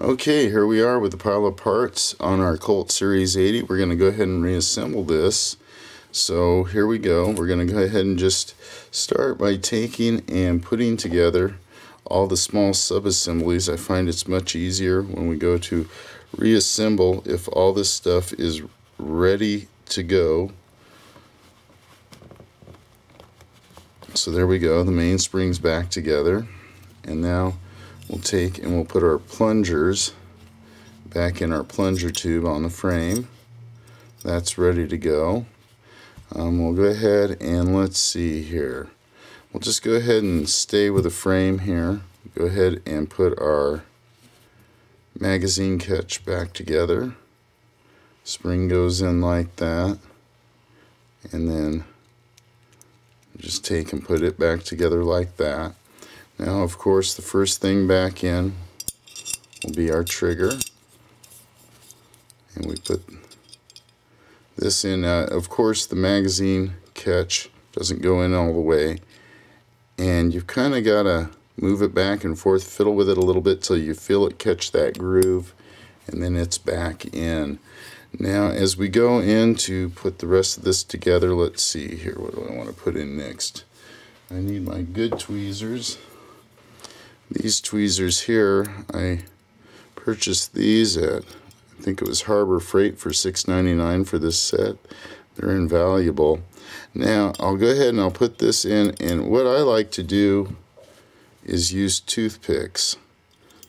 Okay, here we are with the pile of parts on our Colt Series 80. We're going to go ahead and reassemble this. So here we go. We're going to go ahead and just start by taking and putting together all the small sub-assemblies. I find it's much easier when we go to reassemble if all this stuff is ready to go. So there we go. The mainspring's back together. And now we'll take and we'll put our plungers back in our plunger tube on the frame. That's ready to go. We'll go ahead and let's see here. We'll just go ahead and stay with the frame here. Go ahead and put our magazine catch back together. Spring goes in like that. And then just take and put it back together like that. Now, of course, the first thing back in will be our trigger. And we put this in. Of course, the magazine catch doesn't go in all the way. And you've kind of got to move it back and forth, fiddle with it a little bit till you feel it catch that groove. And then it's back in. Now, as we go in to put the rest of this together, let's see here. What do I want to put in next? I need my good tweezers. These tweezers here, I purchased these at, I think it was Harbor Freight for $6.99 for this set. They're invaluable. Now, I'll go ahead and I'll put this in, and what I like to do is use toothpicks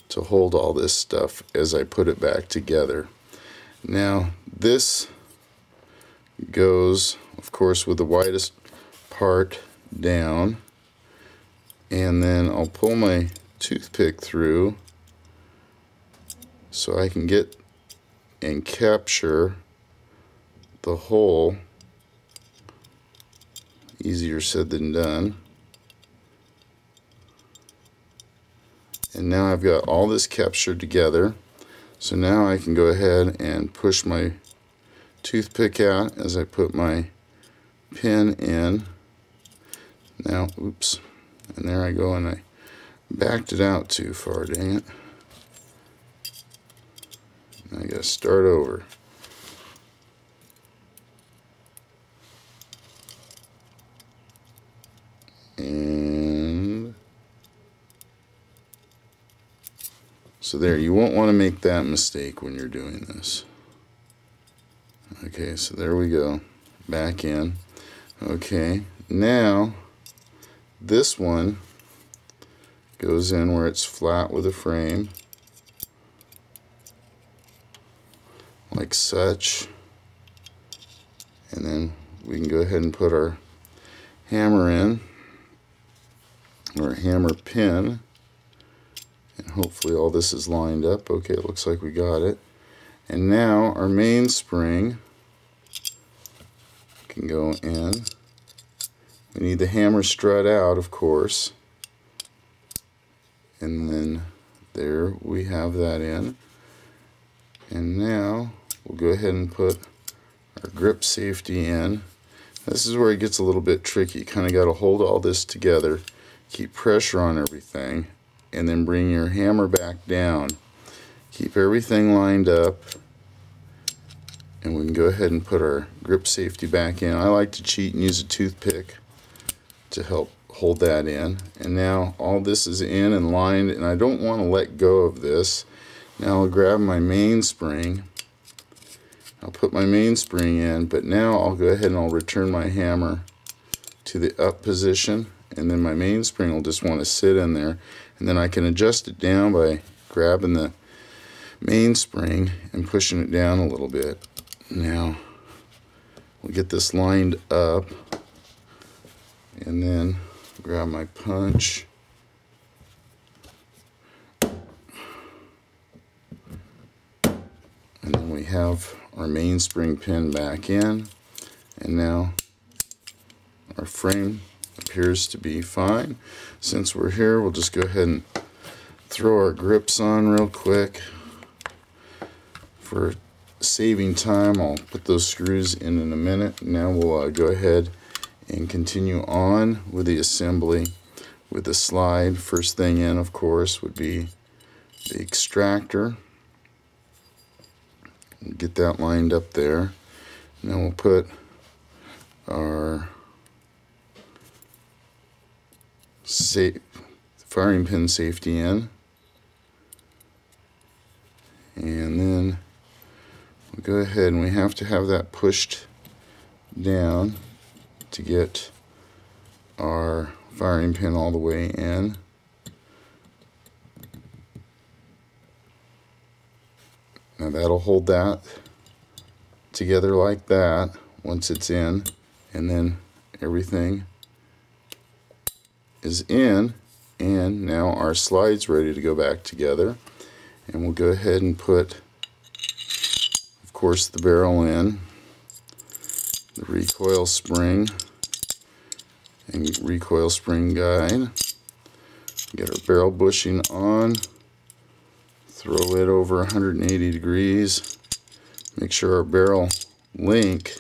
to hold all this stuff as I put it back together. Now, this goes, of course, with the widest part down, and then I'll pull my toothpick through so I can get and capture the hole. Easier said than done. And now I've got all this captured together. So now I can go ahead and push my toothpick out as I put my pin in. Now, oops, and there I go, and I backed it out too far, dang it. I gotta start over. And so there, you won't want to make that mistake when you're doing this. Okay, so there we go. Back in. Okay, now this one goes in where it's flat with the frame, like such. And then we can go ahead and put our hammer in, or hammer pin. And hopefully all this is lined up. Okay, it looks like we got it. And now our mainspring can go in. We need the hammer strut out, of course. And then there we have that in. And now we'll go ahead and put our grip safety in. This is where it gets a little bit tricky. You kind of got to hold all this together, keep pressure on everything, and then bring your hammer back down. Keep everything lined up, and we can go ahead and put our grip safety back in. I like to cheat and use a toothpick to help hold that in. And now all this is in and lined, and I don't want to let go of this. Now I'll grab my mainspring. I'll put my mainspring in, but now I'll go ahead and I'll return my hammer to the up position, and then my mainspring will just want to sit in there, and then I can adjust it down by grabbing the mainspring and pushing it down a little bit. Now we'll get this lined up, and then grab my punch. And then we have our mainspring pin back in, and now our frame appears to be fine. Since we're here, we'll just go ahead and throw our grips on real quick. For saving time, I'll put those screws in a minute. Now we'll go ahead and continue on with the assembly with the slide. First thing in, of course, would be the extractor. Get that lined up there. And then we'll put our firing pin safety in. And then we'll go ahead, and we have to have that pushed down to get our firing pin all the way in. Now that'll hold that together like that once it's in, and then everything is in, and now our slide's ready to go back together. And we'll go ahead and put, of course, the barrel in, the recoil spring and recoil spring guide. Get our barrel bushing on, throw it over 180 degrees, make sure our barrel link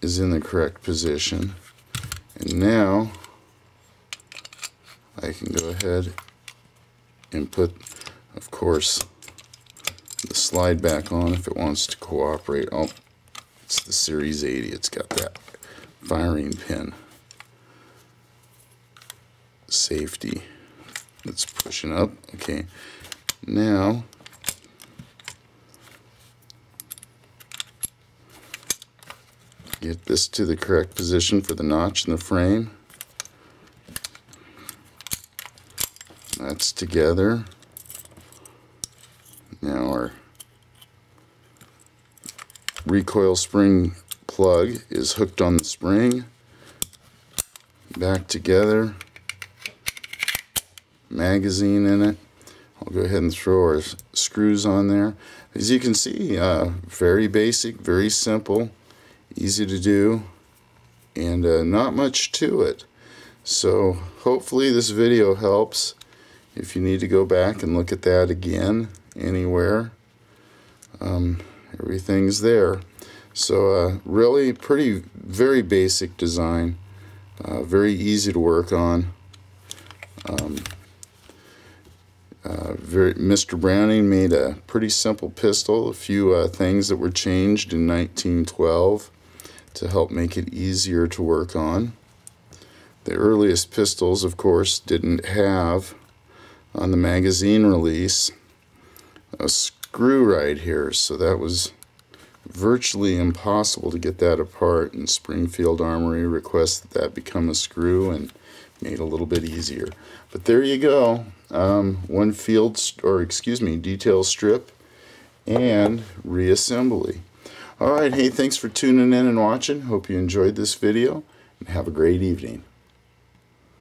is in the correct position. And now I can go ahead and put, of course, the slide back on if it wants to cooperate. Oh, it's the Series 80. It's got that firing pin safety that's pushing up. Okay, now get this to the correct position for the notch in the frame. That's together. Now our recoil spring plug is hooked on the spring. Back together. Magazine in it. I'll go ahead and throw our screws on there. As you can see, very basic, very simple, easy to do, and not much to it. So hopefully this video helps. If you need to go back and look at that again anywhere, everything's there. So really very basic design, very easy to work on. Mr. Browning made a pretty simple pistol, a few things that were changed in 1912 to help make it easier to work on. The earliest pistols, of course, didn't have, on the magazine release, a screw right here, so that was virtually impossible to get that apart, and Springfield Armory requested that become a screw and made it a little bit easier. But there you go, one detail strip and reassembly. Alright, hey, thanks for tuning in and watching. Hope you enjoyed this video, and have a great evening.